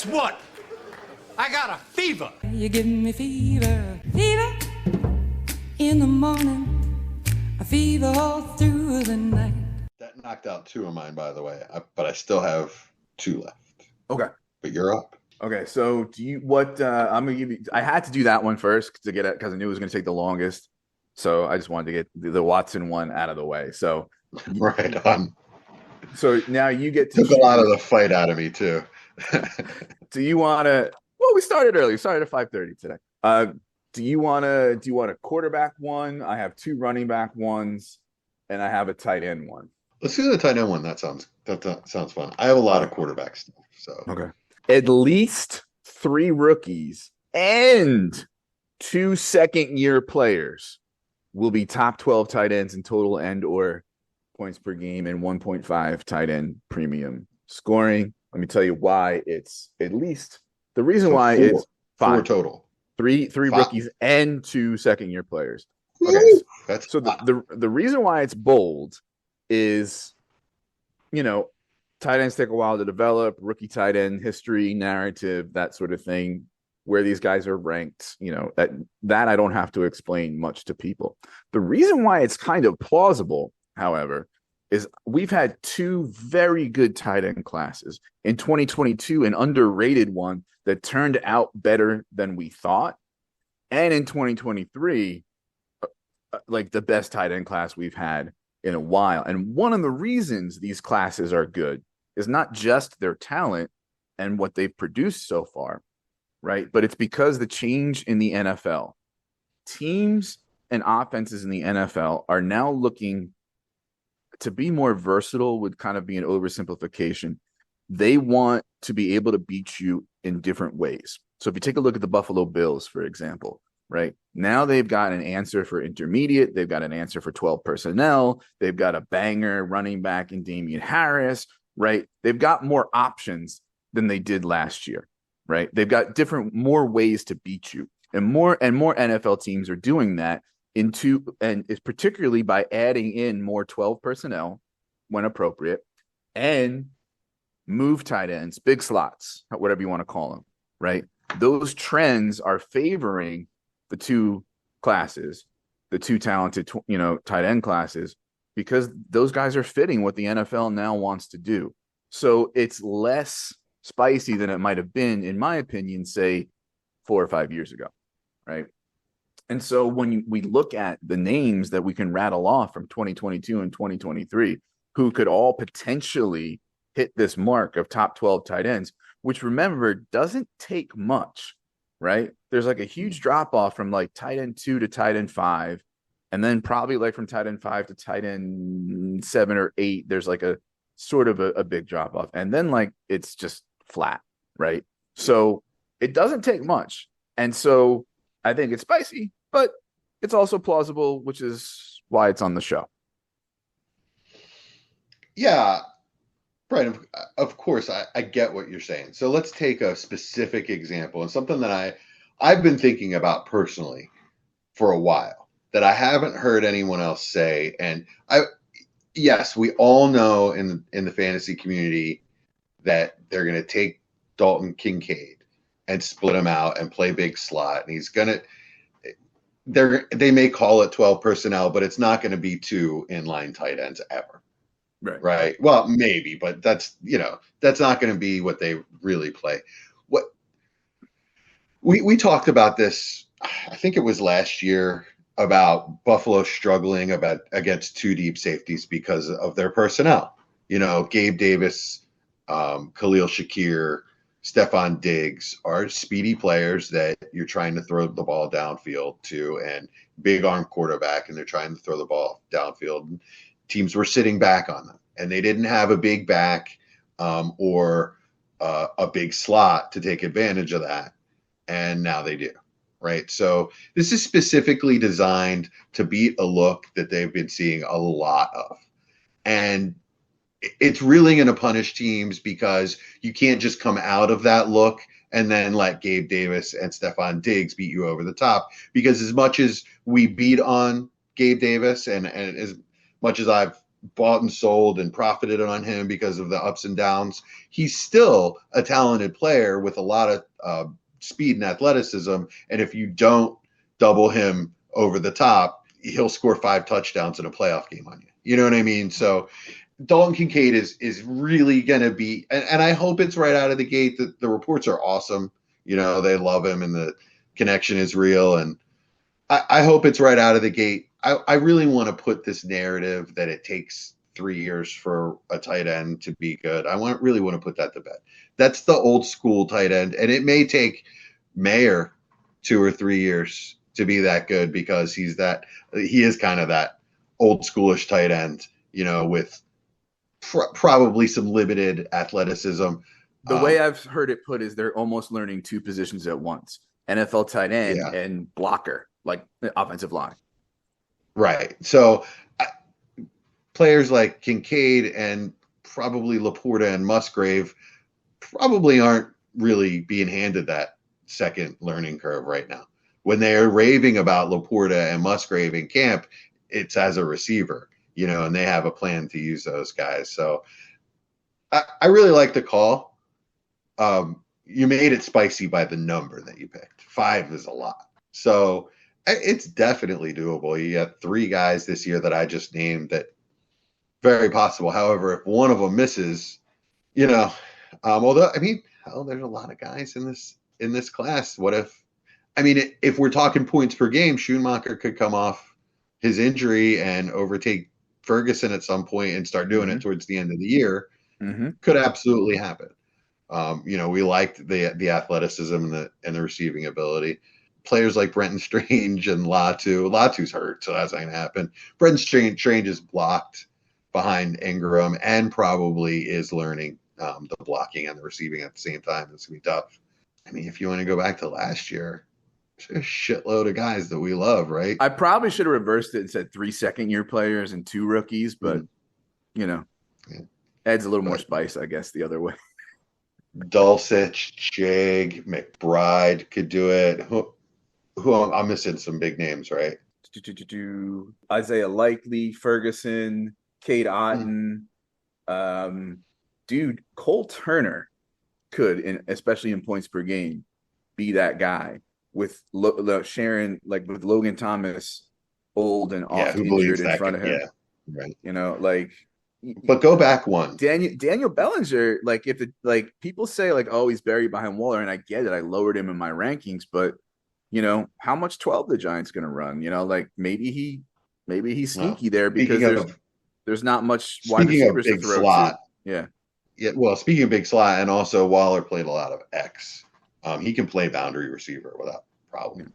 Guess what? I got a fever. You give me fever, fever in the morning, a fever all through the night. That knocked out 2 of mine, by the way, but I still have 2 left. Okay. But you're up. Okay. So I'm going to give you, I had to do that one first to get it because I knew it was going to take the longest. So I just wanted to get the Watson one out of the way. So right on. So now you get to took a lot of the fight out of me too. Do you want to? Well, we started early. We started at 5:30 today. Do you want a quarterback one? I have 2 running back ones, and I have a tight end one. Let's do the tight end one. That sounds fun. I have a lot of quarterback stuff. So okay, at least 3 rookies and 2 second-year players will be top 12 tight ends in total and or points per game and 1.5 tight end premium scoring. Let me tell you why it's at least the reason why 4, it's 5 4 total. 3 5. rookies and 2 second-year players. Okay, Ooh, so the reason why it's bold is, tight ends take a while to develop, rookie tight end history, narrative, that sort of thing, where these guys are ranked, that I don't have to explain much to people. The reason why it's kind of plausible, however, is we've had 2 very good tight end classes. In 2022, an underrated one that turned out better than we thought. And in 2023, like the best tight end class we've had in a while. And one of the reasons these classes are good is not just their talent and what they've produced so far, right? But it's because the change in the NFL. Teams and offenses in the NFL are now looking to be more versatile, would kind of be an oversimplification. They want to be able to beat you in different ways. So if you take a look at the Buffalo Bills, for example, right now they've got an answer for intermediate. They've got an answer for 12 personnel. They've got a banger running back in Damian Harris, right? They've got more options than they did last year, right? They've got more ways to beat you, and more NFL teams are doing that and it's particularly by adding in more 12 personnel when appropriate and move tight ends, big slots, whatever you want to call them, right? Those trends are favoring the 2 classes, the 2 talented, tight end classes, because those guys are fitting what the NFL now wants to do. So it's less spicy than it might have been, in my opinion, say 4 or 5 years ago, right? And so when we look at the names that we can rattle off from 2022 and 2023, who could all potentially hit this mark of top 12 tight ends, which, remember, doesn't take much, right? There's like a huge drop off from like tight end 2 to tight end 5. And then probably like from tight end 5 to tight end 7 or 8, there's like a sort of a big drop off. And then like it's just flat, right? So it doesn't take much. And so I think it's spicy, but it's also plausible, which is why it's on the show. Yeah, Brian, of course, I get what you're saying. So let's take a specific example and something that I've been thinking about personally for a while that I haven't heard anyone else say. And yes, we all know in the fantasy community that they're going to take Dalton Kincaid and split him out and play big slot. And he's going to, they may call it 12 personnel, but it's not going to be 2 inline tight ends ever. Right. Well, maybe, but that's not going to be what they really play. What we talked about this, I think it was last year, about Buffalo struggling against 2 deep safeties because of their personnel. Gabe Davis, Khalil Shakir, Stephon Diggs are speedy players that you're trying to throw the ball downfield to, and big arm quarterback, and they're trying to throw the ball downfield. And teams were sitting back on them, and they didn't have a big back or a big slot to take advantage of that. And now they do, right? So this is specifically designed to beat a look that they've been seeing a lot of. And it's really going to punish teams because you can't just come out of that look and then let Gabe Davis and Stephon Diggs beat you over the top. Because as much as we beat on Gabe Davis and as much as I've bought and sold and profited on him because of the ups and downs. He's still a talented player with a lot of speed and athleticism. And if you don't double him over the top, he'll score 5 touchdowns in a playoff game on you. You know what I mean? So Dalton Kincaid is really going to be, and I hope it's right out of the gate. That the reports are awesome. You know, they love him and the connection is real. And I hope it's right out of the gate. I really want to put this narrative that it takes 3 years for a tight end to be good. Really want to put that to bed. That's the old school tight end. And it may take Mayer 2 or 3 years to be that good because he is kind of that old schoolish tight end, you know, with probably some limited athleticism. The way I've heard it put is they're almost learning 2 positions at once: NFL tight end and blocker, like offensive line. Right. So players like Kincaid and probably Laporta and Musgrave probably aren't really being handed that second learning curve right now. When they're raving about Laporta and Musgrave in camp, it's as a receiver, you know, and they have a plan to use those guys. So I really like the call. You made it spicy by the number that you picked. 5 is a lot. So it's definitely doable. You got 3 guys this year that I just named that very possible. However, if one of them misses, you know, although, I mean, there's a lot of guys in this class. What if we're talking points per game, Schoonmaker could come off his injury and overtake Ferguson at some point and start doing it towards the end of the year. Could absolutely happen. You know, we liked the athleticism and the receiving ability. Players like Brenton Strange and Latu. Latu's hurt, so that's not going to happen. Brenton Strange is blocked behind Ingram and probably is learning the blocking and the receiving at the same time. It's going to be tough. I mean, if you want to go back to last year, there's a shitload of guys that we love, right? I probably should have reversed it and said 3 second-year players and 2 rookies, but, you know, adds a little more spice, I guess, the other way. Dulcich, Jig, McBride could do it. Who I'm missing some big names, right? Isaiah Likely, Ferguson, Cade Otton. Dude, Cole Turner could, especially in points per game, be that guy with Sharon, like with Logan Thomas, old and often injured in front of him. Yeah, right. You know, like. But go back one. Daniel Bellinger, like people say like, oh, he's buried behind Waller, and I get it. I lowered him in my rankings, but you know, how much 12 the Giants going to run? You know, like maybe he's sneaky there because there's not much wide receivers to throw slot. To. Yeah. Well, speaking of big slot, and also Waller played a lot of X. He can play boundary receiver without problem.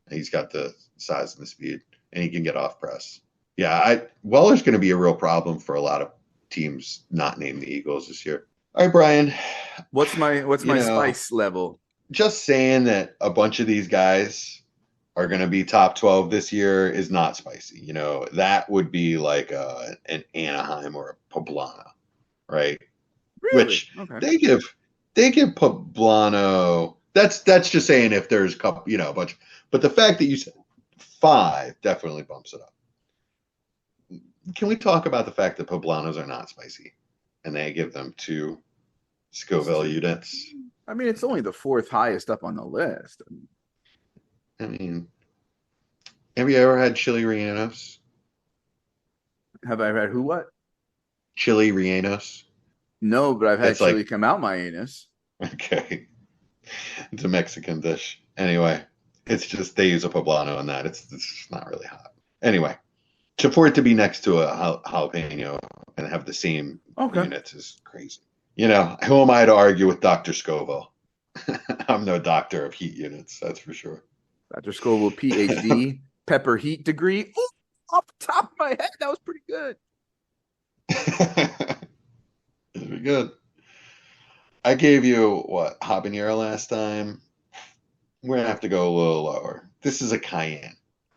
Yeah. He's got the size and the speed, and he can get off press. Yeah, Weller's going to be a real problem for a lot of teams not named the Eagles this year. All right, Brian. What's my spice level? Just saying that a bunch of these guys are going to be top 12 this year is not spicy. You know, that would be like an Anaheim or a Poblano, right? Really? Which they give Poblano. That's just saying if there's a couple, you know, a bunch. But the fact that you said 5 definitely bumps it up. Can we talk about the fact that Poblanos are not spicy and they give them 2 Scoville units? I mean, it's only the 4th highest up on the list. I mean, have you ever had chili rellenos? Have I had who? What? Chili rellenos? No, but I've had chili come out my anus. Okay. It's a Mexican dish. Anyway, it's just they use a poblano in that. It's not really hot. Anyway, for it to be next to a jalapeno and have the same units is crazy. You know, who am I to argue with Dr. Scoville? I'm no doctor of heat units, that's for sure. Dr. Scoville, PhD, pepper heat degree. Ooh, off the top of my head, that was pretty good. Pretty good. I gave you, what, habanero last time? We're going to have to go a little lower. This is a cayenne.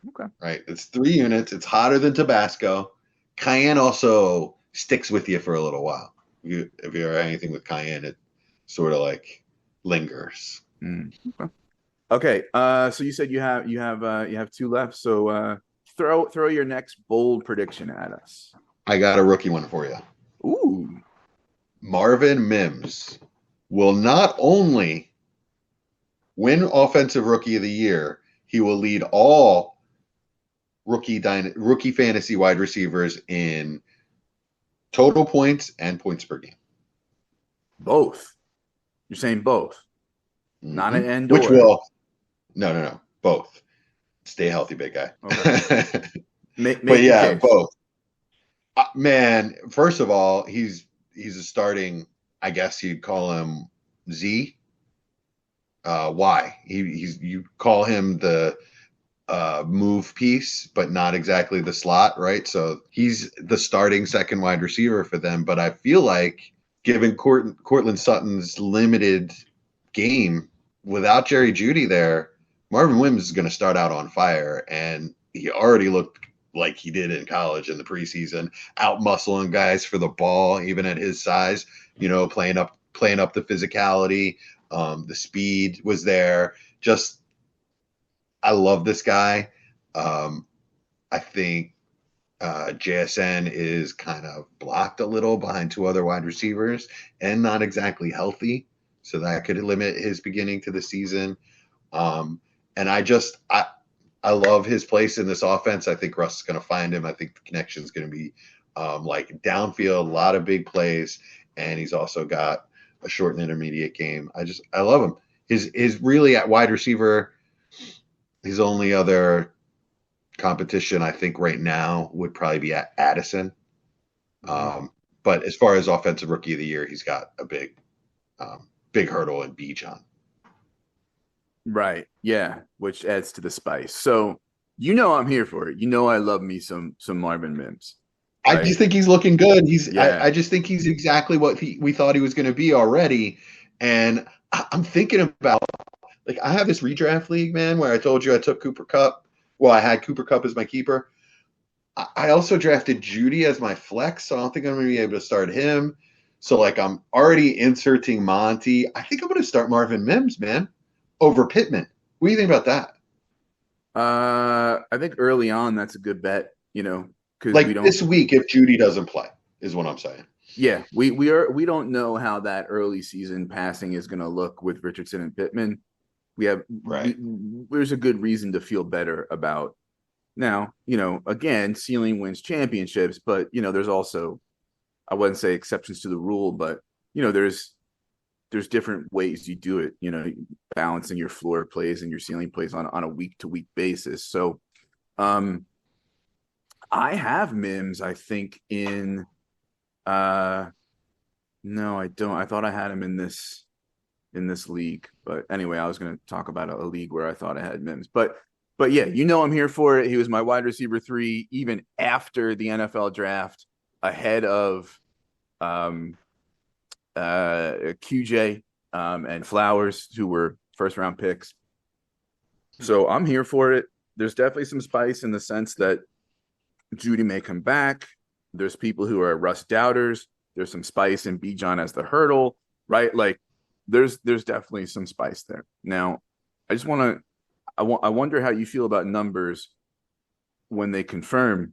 Okay. Right? It's 3 units. It's hotter than Tabasco. Cayenne also sticks with you for a little while. If you ever had anything with cayenne, it sort of like lingers. Okay. So you said you have 2 left. So throw your next bold prediction at us. I got a rookie one for you. Ooh. Marvin Mims will not only win Offensive Rookie of the Year, he will lead all rookie fantasy wide receivers in total points and points per game. Both. You're saying both. Not an end Which or. will no, both. Stay healthy, big guy. Okay. Make But your yeah, case. both. Man, first of all, he's a starting. I guess you'd call him Z. Y. He's you call him the move piece, but not exactly the slot, right? So he's the starting second wide receiver for them. But I feel like, given Cortland Sutton's limited game without Jerry Jeudy there, Marvin Mims is going to start out on fire, and he already looked like he did in college in the preseason, out muscling guys for the ball, even at his size. Playing up the physicality, the speed was there. Just, I love this guy. I think JSN is kind of blocked a little behind two other wide receivers and not exactly healthy, so that could limit his beginning to the season. And I love his place in this offense. I think Russ is going to find him. I think the connection is going to be like downfield, a lot of big plays, and he's also got a short and intermediate game. I love him. His really at wide receiver, his only other competition, I think, right now would probably be at Addison. But as far as Offensive Rookie of the Year, he's got a big hurdle in Bijan. Right. Yeah. Which adds to the spice. So I'm here for it. I love me some Marvin Mims. Right? I just think he's looking good. Yeah. I just think he's exactly what we thought he was going to be already. And I'm thinking about, like, I have this redraft league, man, where I told you I took Cooper Kupp. Well, I had Cooper Kupp as my keeper. I also drafted Jeudy as my flex, so I don't think I'm going to be able to start him. So, like, I'm already inserting Monty. I think I'm going to start Marvin Mims, man, over Pittman. What do you think about that? I think early on that's a good bet, because like this week if Jeudy doesn't play, is what I'm saying. Yeah, we don't know how that early season passing is going to look with Richardson and Pittman. There's a good reason to feel better about now. Again, ceiling wins championships, but there's also, I wouldn't say exceptions to the rule, but there's different ways you do it. Balancing your floor plays and your ceiling plays on a week to week basis. So, I have Mims, I think, in. No, I don't. I thought I had him in this league, but anyway, I was going to talk about a league where I thought I had Mims, but yeah, I'm here for it. He was my wide receiver 3, even after the NFL draft, ahead of QJ and Flowers, who were first round picks. So I'm here for it. There's definitely some spice in the sense that Jeudy may come back. There's people who are Russ doubters. There's some spice in Bijan as the hurdle, right? Like there's definitely some spice there. Now, I just I wonder how you feel about numbers when they confirm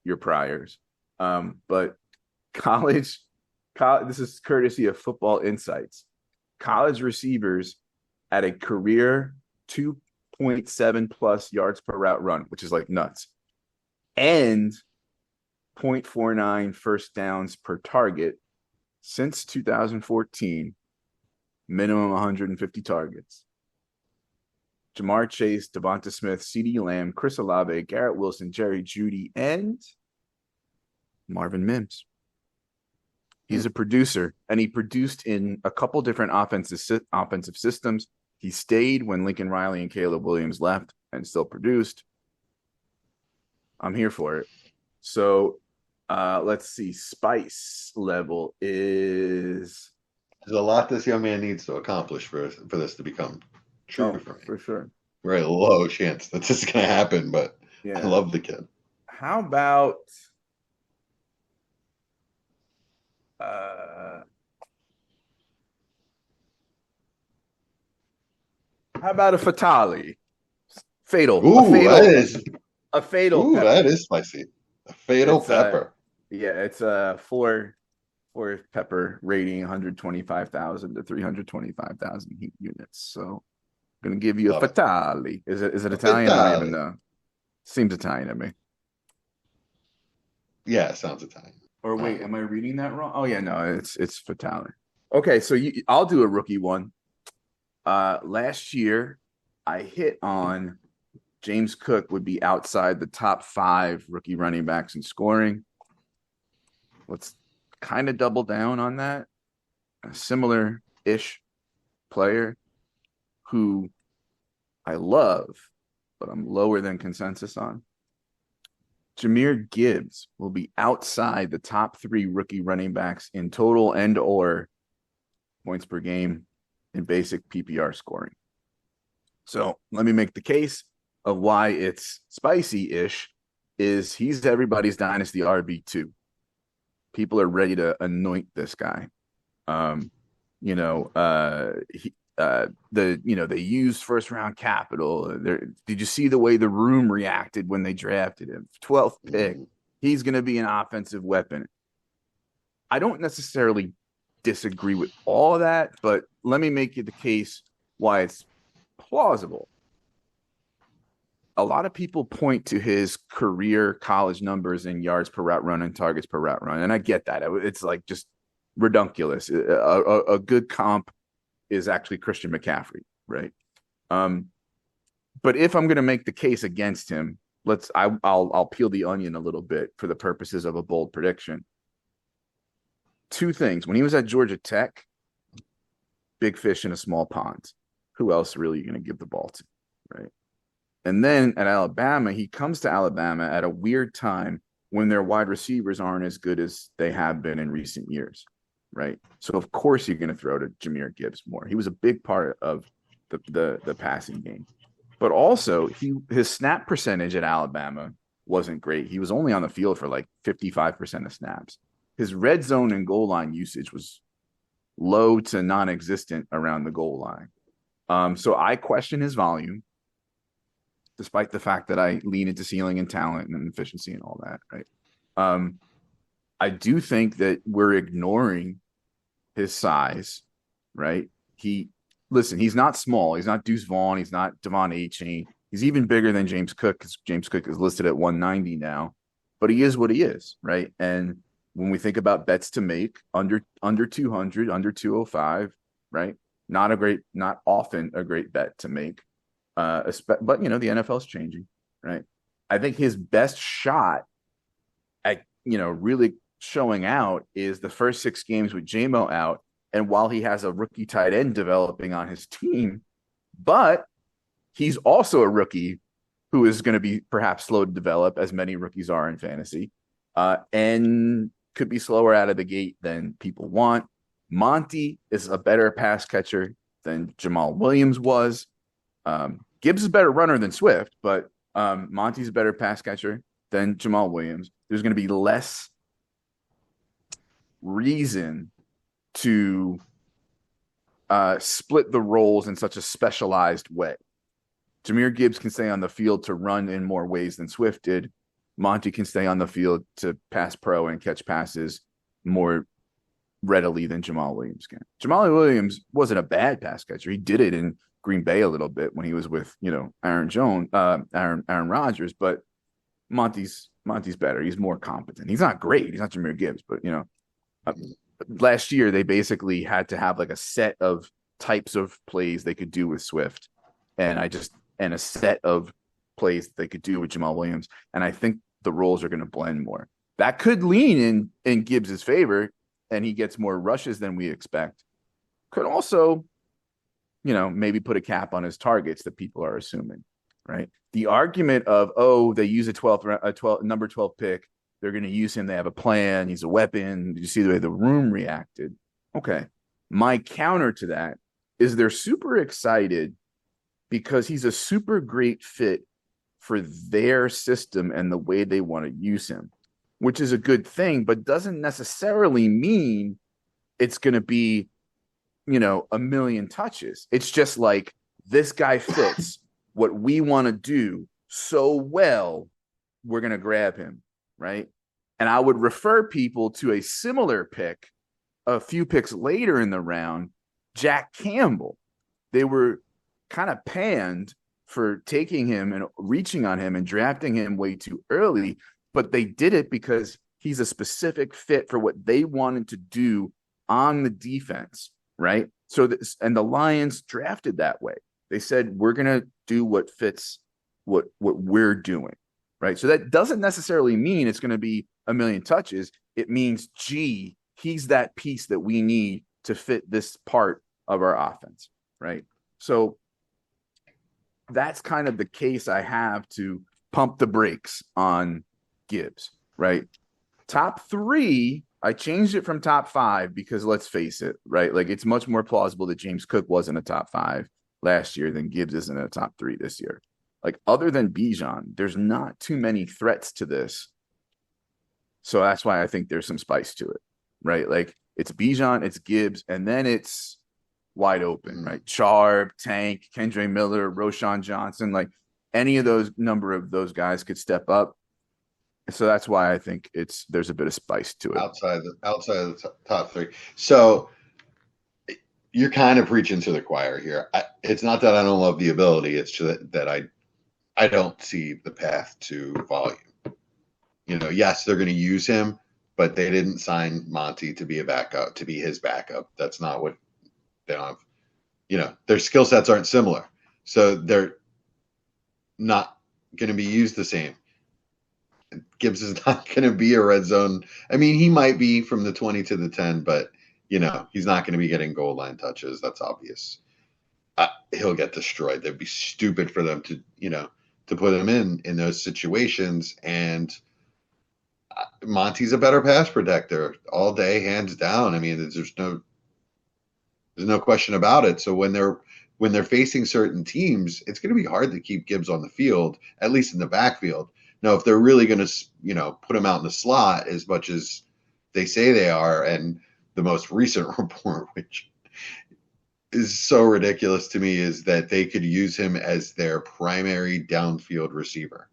your priors. But college, this is courtesy of Football Insights. College receivers at a career 2.7 plus yards per route run, which is like nuts, and 0.49 first downs per target since 2014, minimum 150 targets. Jamar Chase, Devonta Smith, CeeDee Lamb, Chris Olave, Garrett Wilson, Jerry Jeudy, and Marvin Mims. He's a producer, and he produced in a couple different offensive systems. He stayed when Lincoln Riley and Caleb Williams left and still produced. I'm here for it. So let's see. Spice level is... There's a lot this young man needs to accomplish for this to become true for me. For sure. Very low chance that this is going to happen, but yeah. I love the kid. How about a Fatali? Fatal. Ooh, a fatal that is a fatal. Ooh, pepper. that is spicy. A fatal pepper. Yeah, it's a four pepper rating, 125,000 to 325,000 heat units. So I'm gonna give you a Love it. fatale. Is it A Italian? I don't even Vitale. know. Seems Italian to me. Yeah, it sounds Italian. Or All wait, right. am I reading that wrong? Oh yeah, no, it's fatale. Okay, so I'll do a rookie one. Last year I hit on James Cook would be outside the top 5 rookie running backs in scoring. Let's kind of double down on that. A similar-ish player who I love, but I'm lower than consensus on. Jahmyr Gibbs will be outside the top 3 rookie running backs in total and or points per game in basic PPR scoring. So let me make the case of why it's spicy-ish is he's everybody's dynasty RB2. People are ready to anoint this guy. Um, they used first round capital. Did you see the way the room reacted when they drafted him? 12th pick. He's going to be an offensive weapon. I don't necessarily disagree with all of that, but let me make you the case why it's plausible. A lot of people point to his career college numbers in yards per route run and targets per route run, and I get that. It's like just redunculous. A good comp is actually Christian McCaffrey, right? But if I'm going to make the case against him, I'll peel the onion a little bit for the purposes of a bold prediction. 2 things. When he was at Georgia Tech, big fish in a small pond. Who else really are you going to give the ball to, right? And then at Alabama, he comes to Alabama at a weird time when their wide receivers aren't as good as they have been in recent years, right? So of course you're going to throw to Jahmyr Gibbs more. He was a big part of the passing game, but also his snap percentage at Alabama wasn't great. He was only on the field for like 55% of snaps. His red zone and goal line usage was low to non-existent around the goal line. So I question his volume, despite the fact that I lean into ceiling and talent and efficiency and all that, right? I do think that we're ignoring his size, right? He's not small. He's not Deuce Vaughn. He's not Devon Achane. He's even bigger than James Cook because James Cook is listed at 190 now, but he is what he is, right? And when we think about bets to make under 200, under 205, right? Not often a great bet to make. But the NFL is changing, right? I think his best shot at really showing out is the first 6 games with JMO out, and while he has a rookie tight end developing on his team, but he's also a rookie who is going to be perhaps slow to develop, as many rookies are in fantasy, and could be slower out of the gate than people want. Monty is a better pass catcher than Jamal Williams was. Gibbs is a better runner than Swift, but Monty's a better pass catcher than Jamal Williams. There's going to be less reason to split the roles in such a specialized way. Jahmyr Gibbs can stay on the field to run in more ways than Swift did. Monty can stay on the field to pass pro and catch passes more readily than Jamal Williams can. Jamal Williams wasn't a bad pass catcher. He did it in Green Bay a little bit when he was with Aaron Rodgers, but Monty's better. He's more competent. He's not great. He's not Jahmyr Gibbs, but last year they basically had to have like a set of types of plays they could do with Swift, and a set of plays they could do with Jamal Williams, and I think the roles are going to blend more. That could lean in Gibbs's favor, and he gets more rushes than we expect. Could also maybe put a cap on his targets that people are assuming, right? The argument of, they use number 12 pick, they're going to use him, they have a plan, he's a weapon. Did you see the way the room reacted? Okay. My counter to that is they're super excited because he's a super great fit for their system and the way they want to use him, which is a good thing, but doesn't necessarily mean it's going to be a million touches. It's just like, this guy fits what we want to do so well, we're going to grab him, right? And I would refer people to a similar pick a few picks later in the round, Jack Campbell. They were kind of panned for taking him and reaching on him and drafting him way too early, but they did it because he's a specific fit for what they wanted to do on the defense, right? So and the Lions drafted that way. They said, we're going to do what fits what we're doing, right? So that doesn't necessarily mean it's going to be a million touches. It means, gee, he's that piece that we need to fit this part of our offense, right? So that's kind of the case I have to pump the brakes on Gibbs, right? Top 3, I changed it from top 5 because let's face it, right? Like, it's much more plausible that James Cook wasn't a top 5 last year than Gibbs isn't a top 3 this year. Like, other than Bijan, there's not too many threats to this. So that's why I think there's some spice to it, right? Like, it's Bijan, it's Gibbs, and then it's wide open, right? Charb, Tank, Kendre Miller, Roshan Johnson, like any of those number of those guys could step up. So that's why I think there's a bit of spice to it. Outside of the top 3. So you're kind of preaching to the choir here. It's not that I don't love the ability. It's just that I don't see the path to volume. You know, yes, they're going to use him, but they didn't sign Monty to be a backup, to be his backup. That's not what they don't have. You know, their skill sets aren't similar. So they're not going to be used the same. Gibbs is not going to be a red zone. I mean, he might be from the 20 to the 10, but, you know, he's not going to be getting goal line touches. That's obvious. He'll get destroyed. They'd be stupid for them to, you know, to put him in those situations. And Monty's a better pass protector all day, hands down. I mean, there's no question about it. So when they're facing certain teams, it's going to be hard to keep Gibbs on the field, at least in the backfield. Now, if they're really going to, you know, put him out in the slot as much as they say they are, and the most recent report, which is so ridiculous to me, is that they could use him as their primary downfield receiver,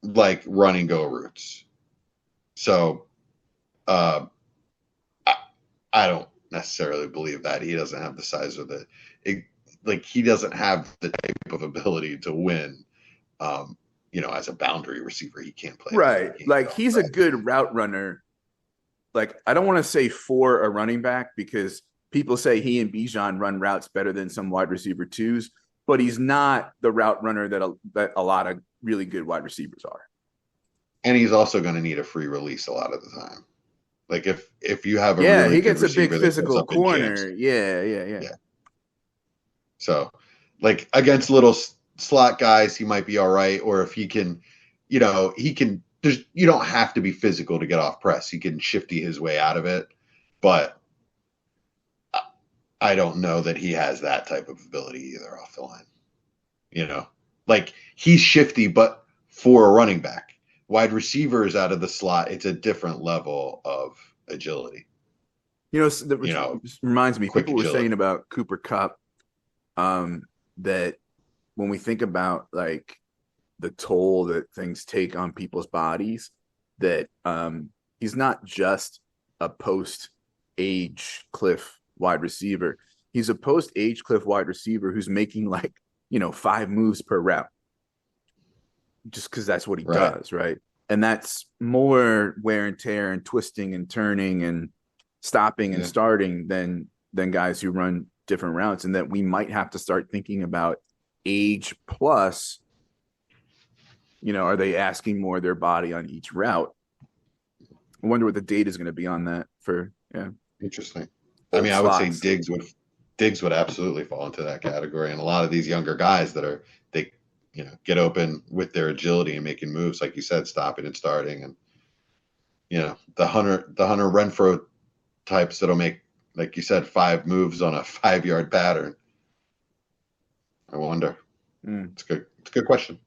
like run and go routes. So I don't necessarily believe that. He doesn't have the size of he doesn't have the type of ability to win. You know, as a boundary receiver, he can't play. Right. Like, he's a good route runner. Like, I don't want to say for a running back because people say he and Bijan run routes better than some wide receiver twos, but he's not the route runner that a lot of really good wide receivers are. And he's also going to need a free release a lot of the time. Like, if you have he gets a big physical corner. Yeah. So, like, against little slot guys, he might be all right. Or if he can, you know, you don't have to be physical to get off press. He can shifty his way out of it. But I don't know that he has that type of ability either off the line. You know, like, he's shifty, but for a running back. Wide receivers out of the slot, it's a different level of agility. You know, that reminds me, people were saying about Cooper Kupp that when we think about, like, the toll that things take on people's bodies, that he's not just a post-age cliff wide receiver. He's a post-age cliff wide receiver who's making, like, you know, 5 moves per route. Just because that's what he does, right? And that's more wear and tear and twisting and turning and stopping and starting than guys who run different routes. And that we might have to start thinking about age plus, you know, are they asking more of their body on each route? I wonder what the data is going to be on that for, Interesting. I mean, I would say Diggs would absolutely fall into that category. And a lot of these younger guys they get open with their agility and making moves, like you said, stopping and starting, and, you know, the Hunter Renfrow types that'll make, like you said, 5 moves on a 5-yard pattern. I wonder. It's good. It's a good question.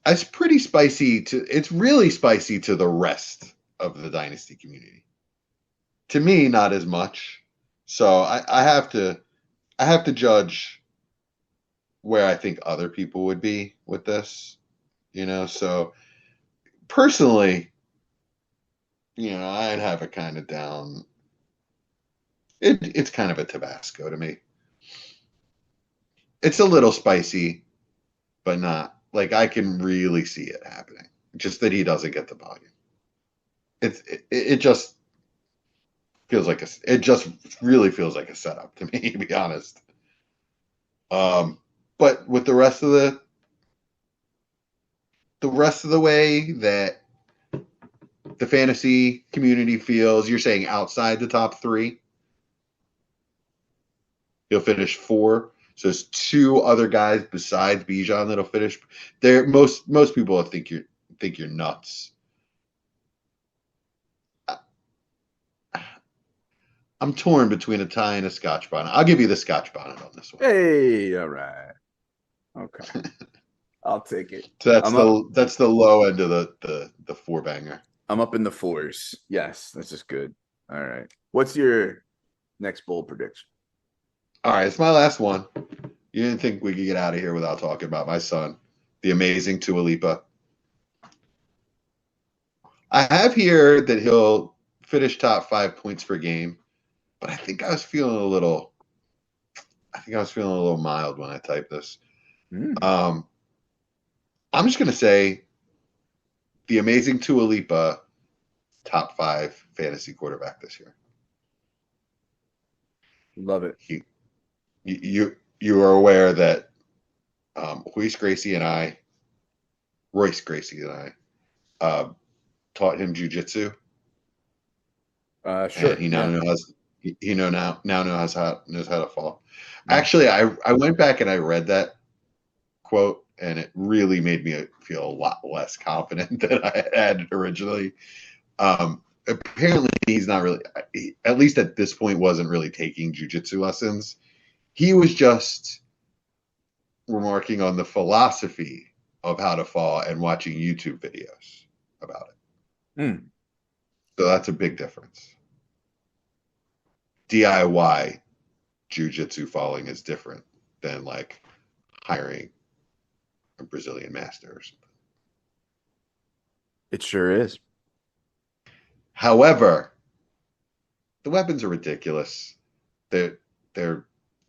It's pretty spicy it's really spicy to the rest of the dynasty community. To me, not as much. So I have to judge where I think other people would be with this. So personally, I'd have it kind of down. It's kind of a Tabasco to me. It's a little spicy, but not like I can really see it happening. Just that he doesn't get the volume. It just it just really feels like a setup to me, to be honest. But with the rest of the way that the fantasy community feels, you're saying outside the top three, he'll finish 4. So there's 2 other guys besides Bijan that'll finish. There, most people think you're nuts. I'm torn between a tie and a Scotch bonnet. I'll give you the Scotch bonnet on this one. Hey, all right. Okay. I'll take it. So that's the low end of the 4 banger. I'm up in the 4s. Yes, this is good. All right. What's your next bold prediction? All right, it's my last one. You didn't think we could get out of here without talking about my son, the amazing Tualipa. I have here that he'll finish top 5 points per game, but I think I was feeling a little mild when I typed this. I'm just going to say the amazing Tualipa, top 5 fantasy quarterback this year. Love it. You are aware that Royce Gracie and I taught him jujitsu. Sure. And he now knows how to fall. Actually, I went back and I read that quote, and it really made me feel a lot less confident than I had originally. Apparently, he's not really, at least at this point, wasn't really taking jujitsu lessons. He was just remarking on the philosophy of how to fall and watching YouTube videos about it. So that's a big difference. DIY jujitsu falling is different than like hiring a Brazilian master or something. It sure is. However, the weapons are ridiculous. They're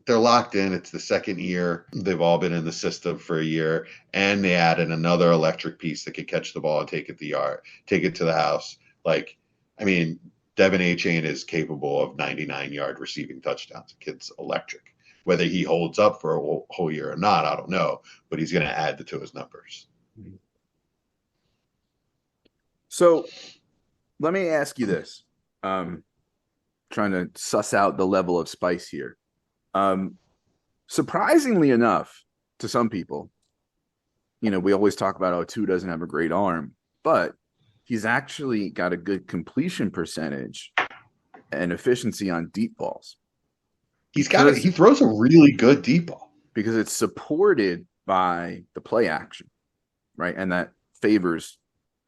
locked in. It's the second year. They've all been in the system for a year, and they added another electric piece that could catch the ball and take it to the house. Like, I mean, Devin A-Chain is capable of 99-yard receiving touchdowns. The kid's electric. Whether he holds up for a whole year or not, I don't know, but he's going to add to his numbers. So let me ask you this. Trying to suss out the level of spice here. Surprisingly enough, to some people, we always talk about, Tua doesn't have a great arm, but he's actually got a good completion percentage and efficiency on deep balls. He throws a really good deep ball because it's supported by the play action, right? And that favors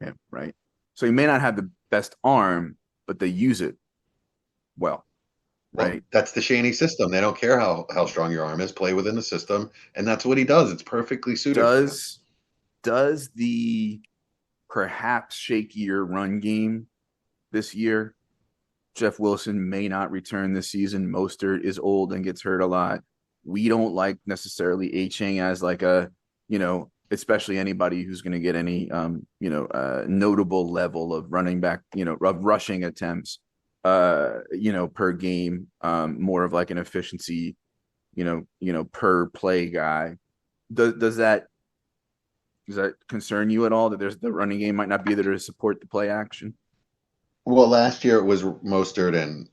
him, right? So he may not have the best arm, but they use it well. Right. Well, that's the Shaney system. They don't care how strong your arm is. Play within the system, and that's what he does. It's perfectly suited. Does the perhaps shakier run game this year? Jeff Wilson may not return this season. Mostert is old and gets hurt a lot. We don't like necessarily A-Chain as like a, especially anybody who's going to get any, notable level of running back, of rushing attempts. Per game, more of like an efficiency, per play guy. Does that concern you at all that the running game might not be there to support the play action? Well, last year it was Mostert and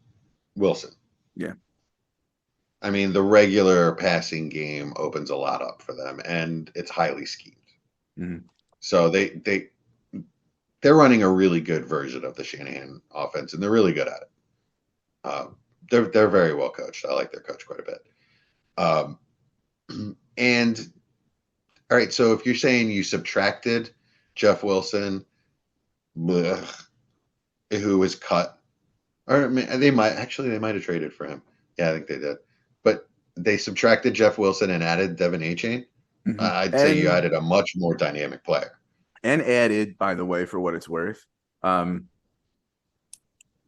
Wilson. Yeah. I mean, the regular passing game opens a lot up for them, and it's highly schemed. Mm-hmm. So they're running a really good version of the Shanahan offense, and they're really good at it. They're very well coached. I like their coach quite a bit. And all right, so if you're saying you subtracted Jeff Wilson, who was cut, or they might have traded for him. Yeah, I think they did. But they subtracted Jeff Wilson and added Devin A-Chain. Mm-hmm. I'd say you added a much more dynamic player. and added, by the way, for what it's worth, Matt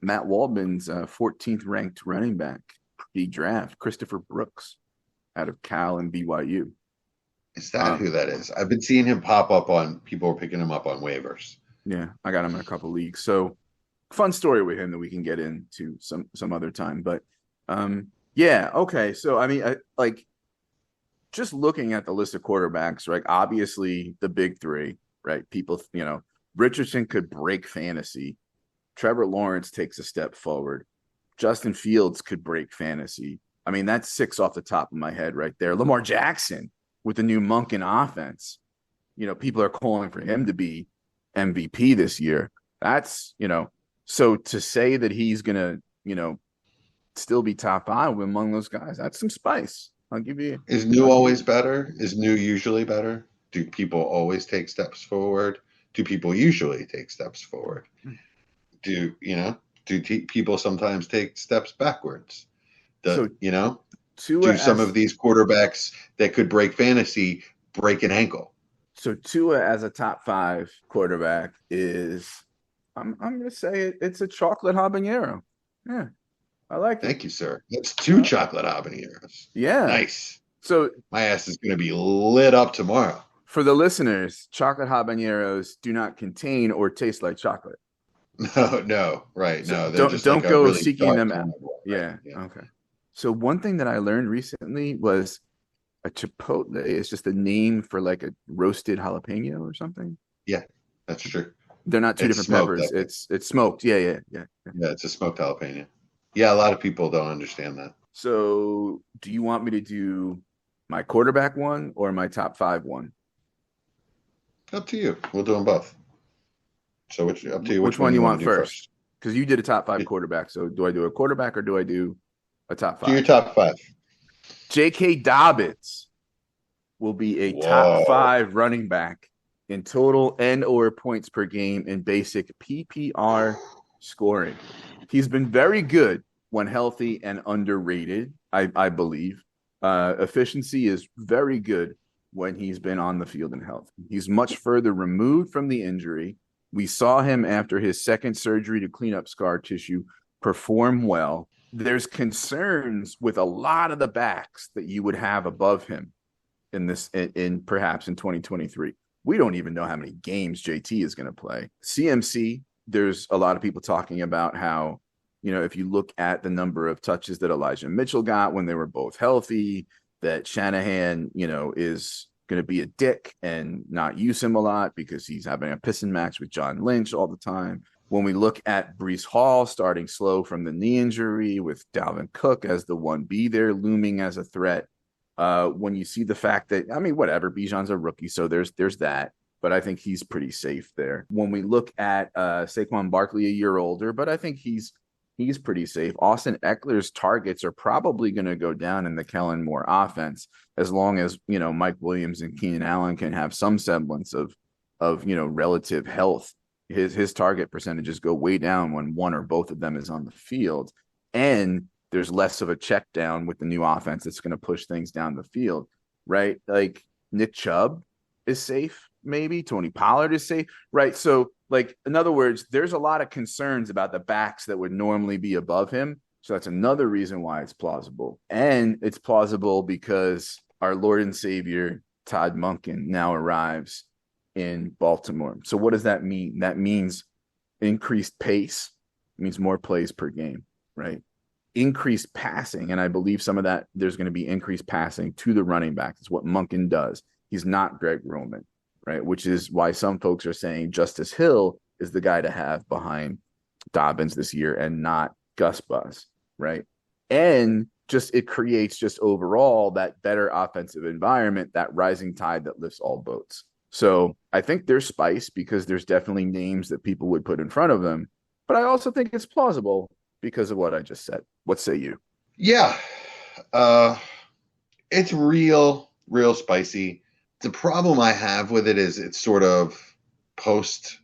Waldman's 14th ranked running back pre-draft, Christopher Brooks, out of Cal and BYU. Is that who that is? I've been seeing him pop up on people are picking him up on waivers. Yeah, I got him in a couple leagues. So fun story with him that we can get into some other time. But yeah, okay. So I mean, like just looking at the list of quarterbacks, right? Obviously the big three, right? People, Richardson could break fantasy. Trevor Lawrence takes a step forward. Justin Fields could break fantasy. I mean, that's 6 off the top of my head right there. Lamar Jackson with the new Monken offense. People are calling for him to be MVP this year. That's, so to say that he's going to, still be top 5 among those guys, that's some spice. I'll give you. Is new always better? Is new usually better? Do people always take steps forward? Do people usually take steps forward? Do people sometimes take steps backwards? Do some of these quarterbacks that could break fantasy break an ankle? So Tua as a top 5 quarterback is, I'm going to say it's a chocolate habanero. Yeah, I like it. Thank you, sir. That's 2 chocolate habaneros. Yeah. Nice. So my ass is going to be lit up tomorrow. For the listeners, chocolate habaneros do not contain or taste like chocolate. No, right. So no, don't go really seeking them out. Right? Yeah. Okay. So one thing that I learned recently was a chipotle is just a name for like a roasted jalapeno or something. Yeah, that's true. They're not two different peppers. It's smoked. Yeah. Yeah, it's a smoked jalapeno. Yeah, a lot of people don't understand that. So do you want me to do my quarterback one or my top 5 one? Up to you. We'll do them both. So up to you. Which one you want first? Because you did a top 5 quarterback. So do I do a quarterback or do I do a top 5? Do your top 5. J.K. Dobbins will be a top 5 running back in total and or points per game in basic PPR scoring. He's been very good when healthy and underrated, I believe. Efficiency is very good when he's been on the field in health. He's much further removed from the injury. We saw him after his second surgery to clean up scar tissue perform well. There's concerns with a lot of the backs that you would have above him in perhaps in 2023. We don't even know how many games JT is going to play. CMC, there's a lot of people talking about how, if you look at the number of touches that Elijah Mitchell got when they were both healthy, that Shanahan, is going to be a dick and not use him a lot because he's having a pissing match with John Lynch all the time. When we look at Breece Hall starting slow from the knee injury with Dalvin Cook as the 1B there looming as a threat, when you see the fact that, whatever, Bijan's a rookie, so there's that, but I think he's pretty safe there. When we look at Saquon Barkley, a year older, but I think he's pretty safe. Austin Eckler's targets are probably going to go down in the Kellen Moore offense as long as, Mike Williams and Keenan Allen can have some semblance of relative health. His target percentages go way down when one or both of them is on the field. And there's less of a check down with the new offense that's going to push things down the field, right? Like Nick Chubb is safe, maybe. Tony Pollard is safe, right? So, in other words, there's a lot of concerns about the backs that would normally be above him. So that's another reason why it's plausible. And it's plausible because our Lord and Savior, Todd Monken, now arrives in Baltimore. So what does that mean? That means increased pace. It means more plays per game, right? Increased passing. And I believe some of that, there's going to be increased passing to the running back. It's what Monken does. He's not Greg Roman. Right, which is why some folks are saying Justice Hill is the guy to have behind Dobbins this year and not Gus Bus, right? And it creates just overall that better offensive environment, that rising tide that lifts all boats. So I think there's spice because there's definitely names that people would put in front of them, but I also think it's plausible because of what I just said. What say you? Yeah, it's real spicy. The problem I have with it is it's sort of post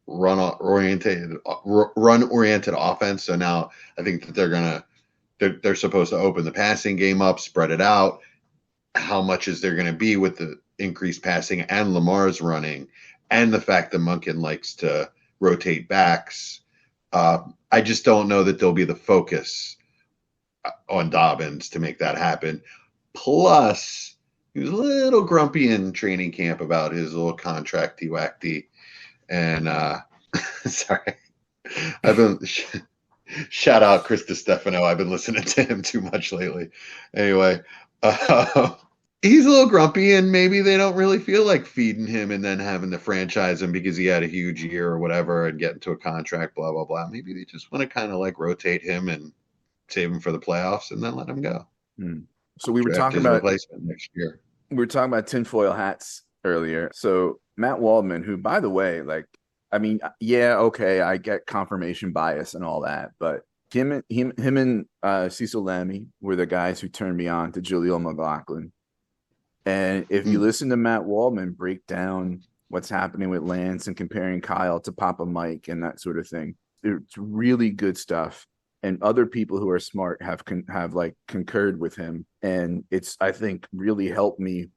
run oriented offense. So now I think that they're supposed to open the passing game up, spread it out. How much is there going to be with the increased passing and Lamar's running? and the fact that Monken likes to rotate backs, I just don't know that there'll be the focus on Dobbins to make that happen. Plus, he was a little grumpy in training camp about his little contract wacky. And sorry, I've been shout out Chris DiStefano. I've been listening to him too much lately. Anyway, he's a little grumpy, and maybe they don't really feel like feeding him and then having to franchise him because he had a huge year or whatever and get into a contract, blah, blah, blah. Maybe they just want to kind of like rotate him and save him for the playoffs and then let him go. So we were Draft talking his about replacement next year. We were talking about tinfoil hats earlier. So Matt Waldman, who, by the way, like, I mean, yeah, okay, I get confirmation bias and all that, but him and Cecil Lammey were the guys who turned me on to Jaleel McLaughlin. And if you listen to Matt Waldman break down what's happening with Lance and comparing Kyle to Papa Mike and that sort of thing, it's really good stuff. And other people who are smart have like concurred with him, and it's, I think, really helped me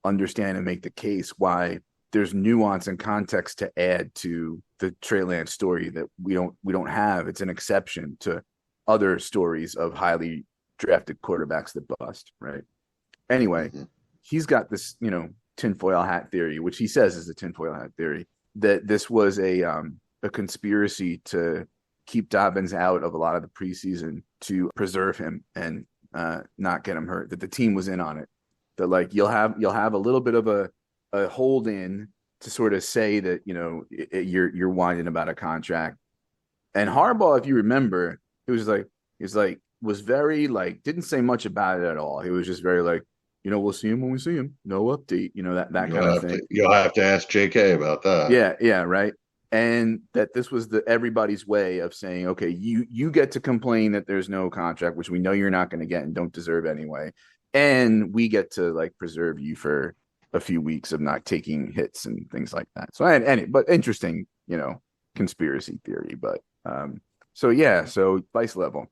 understand and make the case why there's nuance and context to add to the Trey Lance story that we don't have. It's an exception to other stories of highly drafted quarterbacks that bust, right? Anyway, he's got this, tinfoil hat theory, which he says is a tinfoil hat theory, that this was a conspiracy to keep Dobbins out of a lot of the preseason to preserve him and not get him hurt, that the team was in on it, that like you'll have a little bit of a hold in to sort of say that, you're whining about a contract. And Harbaugh, if you remember, was very like, didn't say much about it at all. He was just very like, we'll see him when we see him. No update, that kind of thing. You'll have to ask JK about that. Yeah, right. And that this was everybody's way of saying, okay, you get to complain that there's no contract, which we know you're not going to get and don't deserve anyway. And we get to like preserve you for a few weeks of not taking hits and things like that. So, but interesting, conspiracy theory. But so spice level.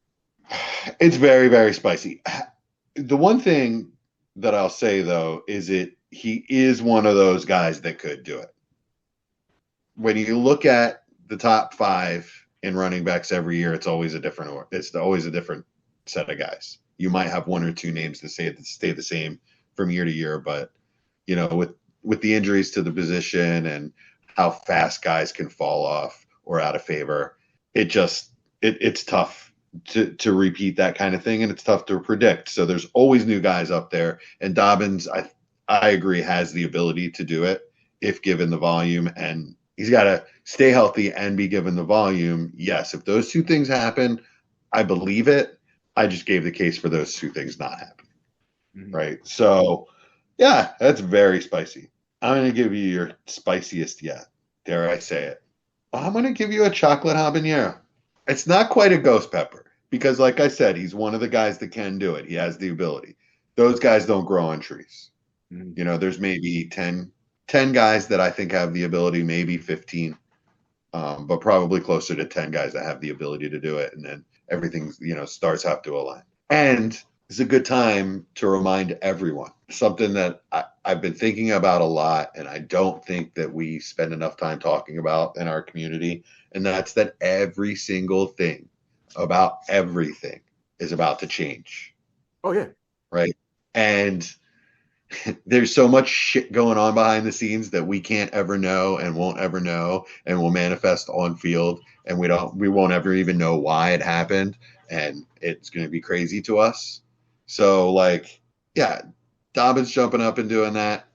It's very, very spicy. The one thing that I'll say, though, is he is one of those guys that could do it. When you look at the top 5 in running backs every year, it's always a different set of guys. You might have 1 or 2 names that stay the same from year to year, but with the injuries to the position and how fast guys can fall off or out of favor, it's tough to repeat that kind of thing, and it's tough to predict. So there's always new guys up there, and Dobbins, I agree, has the ability to do it if given the volume, and he's got to stay healthy and be given the volume. Yes, if those 2 things happen, I believe it. I just gave the case for those 2 things not happening. Right? So, yeah, that's very spicy. I'm going to give you your spiciest yet. Dare I say it? I'm going to give you a chocolate habanero. It's not quite a ghost pepper because, like I said, he's one of the guys that can do it. He has the ability. Those guys don't grow on trees. There's maybe 10 guys that I think have the ability, maybe 15, but probably closer to 10 guys that have the ability to do it. And then everything, stars have to align. And it's a good time to remind everyone something that I've been thinking about a lot, and I don't think that we spend enough time talking about in our community. And that's that every single thing about everything is about to change. Oh, yeah. Right. And there's so much shit going on behind the scenes that we can't ever know and won't ever know and will manifest on field. And we won't ever even know why it happened. And it's going to be crazy to us. So Dobbins jumping up and doing that.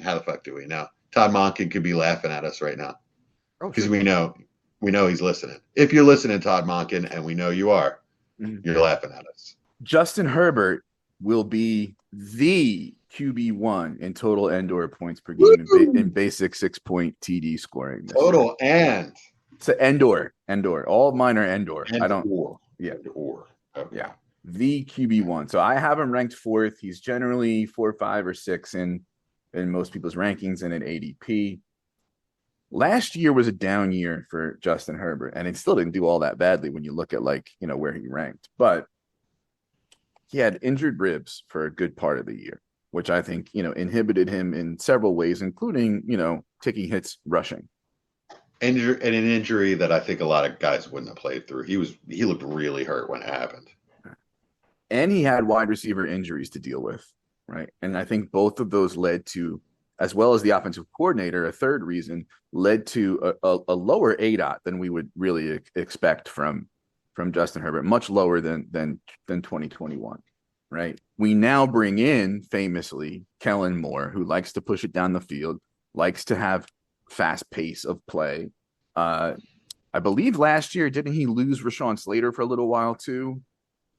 How the fuck do we know? Todd Monken could be laughing at us right now. Because we know he's listening. If you're listening, Todd Monken, and we know you are, you're laughing at us. Justin Herbert will be the QB1 in total Endor points per game in basic 6-point TD scoring. Total year. And it's Endor. All of mine are Endor. I don't. Yeah. Or. Okay. Yeah. The QB1. So I have him ranked 4th. He's generally 4, 5, or 6 in most people's rankings and in ADP. Last year was a down year for Justin Herbert, and it still didn't do all that badly when you look at where he ranked. But he had injured ribs for a good part of the year, which I think, inhibited him in several ways, including, taking hits rushing. And an injury that I think a lot of guys wouldn't have played through. He looked really hurt when it happened. And he had wide receiver injuries to deal with, right? And I think both of those led to, as well as the offensive coordinator, a third reason led to a lower ADOT than we would really expect from Justin Herbert, much lower than 2021, right? We now bring in, famously, Kellen Moore, who likes to push it down the field, likes to have fast pace of play. I believe last year, didn't he lose Rashawn Slater for a little while too?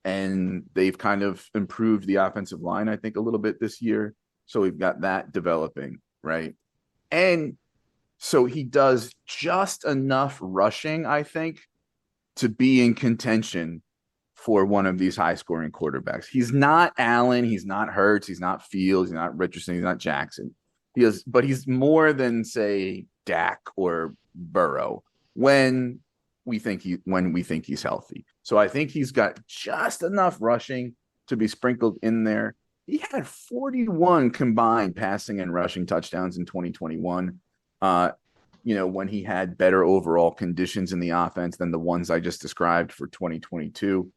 And they've kind of improved the offensive line, I think, a little bit this year. So we've got that developing, right? And so he does just enough rushing, I think, to be in contention for one of these high-scoring quarterbacks. He's not Allen, he's not Hurts, he's not Fields, he's not Richardson, he's not Jackson. But he's more than, say, Dak or Burrow when we think he's healthy. So I think he's got just enough rushing to be sprinkled in there. He had 41 combined passing and rushing touchdowns in 2021. When he had better overall conditions in the offense than the ones I just described for 2022.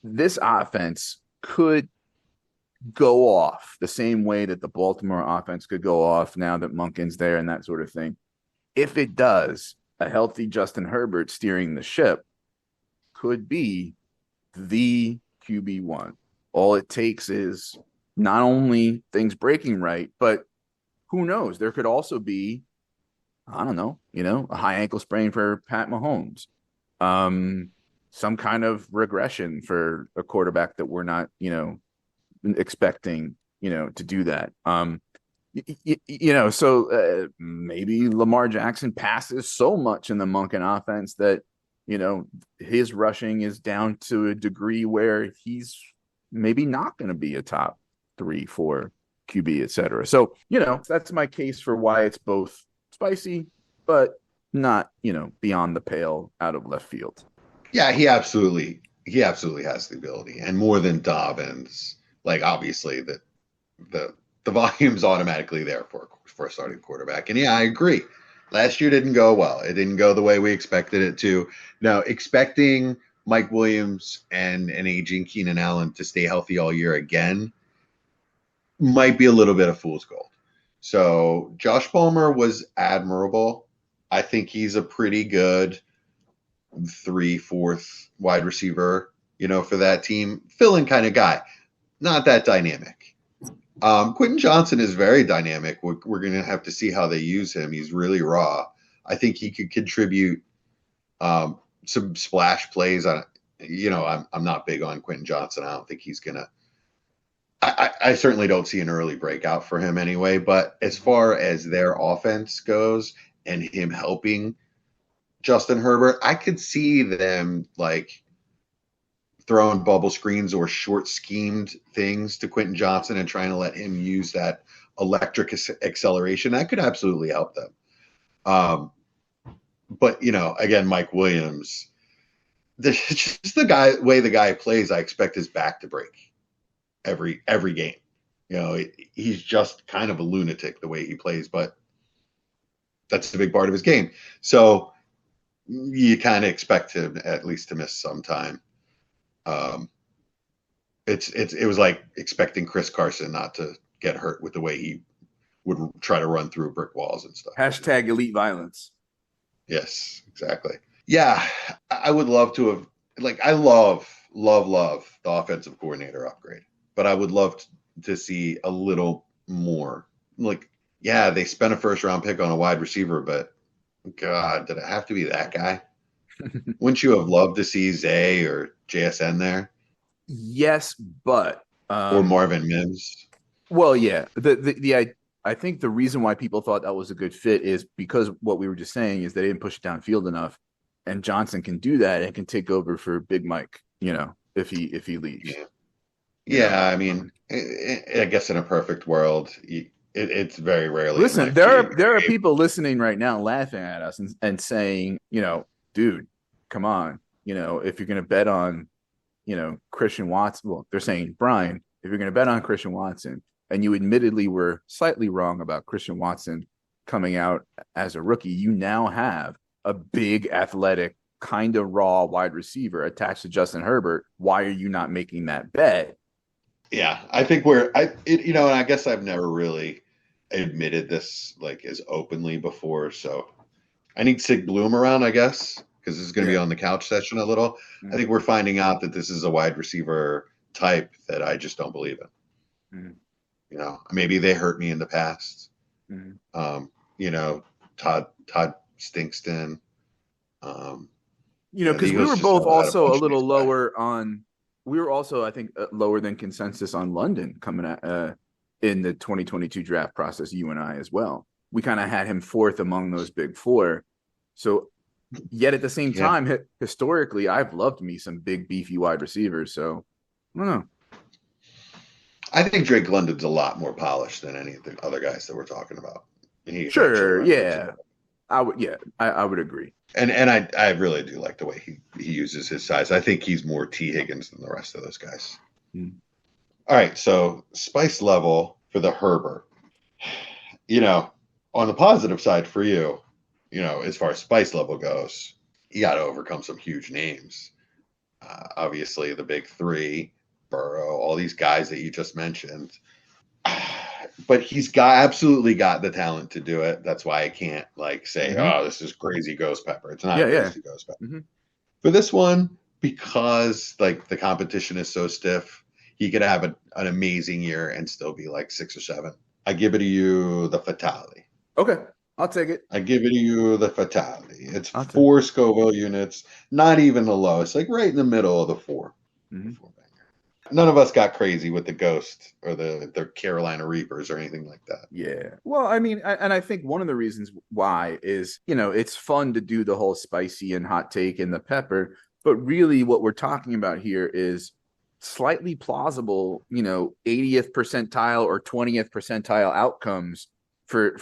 This offense could go off the same way that the Baltimore offense could go off now that Monken's there and that sort of thing. If it does, a healthy Justin Herbert steering the ship could be the QB1. All it takes is not only things breaking right, but who knows? There could also be, I don't know, a high ankle sprain for Pat Mahomes, some kind of regression for a quarterback that we're not, expecting, to do that. So maybe Lamar Jackson passes so much in the Monken offense that, his rushing is down to a degree where he's maybe not going to be a top 3-4 QB, et cetera. So, that's my case for why it's both spicy, but not, beyond the pale out of left field. Yeah, he absolutely has the ability, and more than Dobbins. Like, obviously the volume's automatically there for a starting quarterback. And yeah, I agree. Last year didn't go well. It didn't go the way we expected it to. Now, expecting Mike Williams and an aging Keenan Allen to stay healthy all year again might be a little bit of fool's gold. So Josh Palmer was admirable. I think he's a pretty good 3/4 wide receiver, for that team. Fill-in kind of guy. Not that dynamic. Quentin Johnson is very dynamic. We're going to have to see how they use him. He's really raw. I think he could contribute some splash plays. I'm not big on Quentin Johnson. I don't think he's going to. I certainly don't see an early breakout for him anyway. But as far as their offense goes and him helping Justin Herbert, I could see them throwing bubble screens or short schemed things to Quentin Johnson and trying to let him use that electric acceleration. That could absolutely help them. But again, Mike Williams, just way the guy plays, I expect his back to break every game. He's just kind of a lunatic the way he plays, but that's a big part of his game. So you kind of expect him at least to miss some time. It was like expecting Chris Carson not to get hurt with the way he would try to run through brick walls and stuff. # elite violence. Yes, exactly. Yeah, I would love to have, I love the offensive coordinator upgrade, but I would love to see a little more. Yeah, they spent a first round pick on a wide receiver, but God, did it have to be that guy? Wouldn't you have loved to see Zay or JSN there? Yes, but or Marvin Mims. Well, yeah. I think the reason why people thought that was a good fit is because what we were just saying is they didn't push it downfield enough, and Johnson can do that and can take over for Big Mike. If he leaves. Yeah. I mean, I guess in a perfect world, it's very rarely. Listen, there are people listening right now laughing at us and saying, dude, come on. If you're going to bet on, Christian Watson, well, they're saying, Brian, if you're going to bet on Christian Watson, and you admittedly were slightly wrong about Christian Watson coming out as a rookie, you now have a big, athletic, kind of raw wide receiver attached to Justin Herbert. Why are you not making that bet? Yeah, I think and I guess I've never really admitted this like as openly before. So I need Sig Bloom around, I guess, because this is going to be Yeah. on the couch session a little. I think we're finding out that this is a wide receiver type that I just don't believe in. Mhm. Maybe they hurt me in the past. Mhm. You know, Todd Stinkston. You know, The because we Eagles were just both never had a also a bunch of little these guys. lower on. We were also, I think, lower than consensus on London coming at in the 2022 draft process. You and I as well. We kind of had him fourth among those big four. So, yet at the same Yeah, time, historically, I've loved me some big beefy wide receivers. So, I don't know. I think Drake London's a lot more polished than any of the other guys that we're talking about. He can actually Sure, run routes. yeah, I would. Yeah, I would agree. And I really do like the way he uses his size. I think he's more T. Higgins than the rest of those guys. Mm. All right, so spice level for the Herbert. On the positive side for you, as far as spice level goes, you got to overcome some huge names. Obviously, the big three, Burrow, all these guys that you just mentioned. But he's absolutely got the talent to do it. That's why I can't say, oh, this is crazy ghost pepper. It's not Yeah, yeah. crazy ghost pepper. Mm-hmm. For this one, because the competition is so stiff, he could have an amazing year and still be like 6 or 7. I give it to you the Fatale. Okay, I'll take it. I give it to you the Fatale. It's I'll take 4 Scoville units, not even the lowest, like right in the middle of the 4. Mm-hmm. None of us got crazy with the Ghost or the Carolina Reapers or anything like that. Yeah. Well, I mean, and I think one of the reasons why is, it's fun to do the whole spicy and hot take and the pepper, but really what we're talking about here is slightly plausible, 80th percentile or 20th percentile outcomes for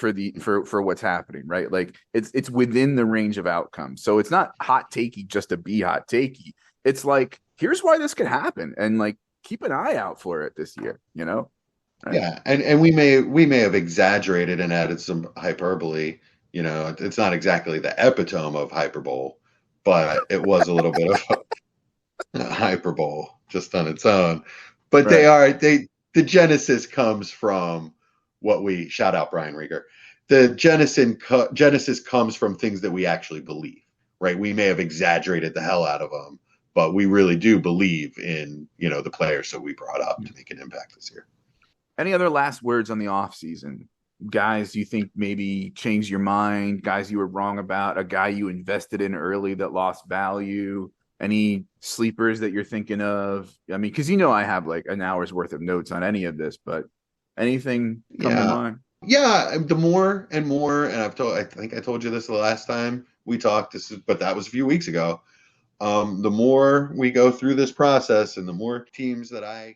what's happening, right? Like it's within the range of outcomes. So it's not hot takey just to be hot takey. It's like, here's why this could happen, and like keep an eye out for it this year, Right. Yeah, and we may have exaggerated and added some hyperbole. It's not exactly the epitome of hyperbole, but it was a little bit of a hyperbole just on its own. But Right. the genesis comes from what we shout out Brian Rieger. The genesis comes from things that we actually believe, right? We may have exaggerated the hell out of them, but we really do believe in the players that we brought up to make an impact this year. Any other last words on the offseason? Guys you think maybe changed your mind, guys you were wrong about, a guy you invested in early that lost value, any sleepers that you're thinking of? I mean, because I have like an hour's worth of notes on any of this, but anything come to mind? Yeah, the more and more, and I think I told you this the last time we talked, but that was a few weeks ago. The more we go through this process and the more teams that I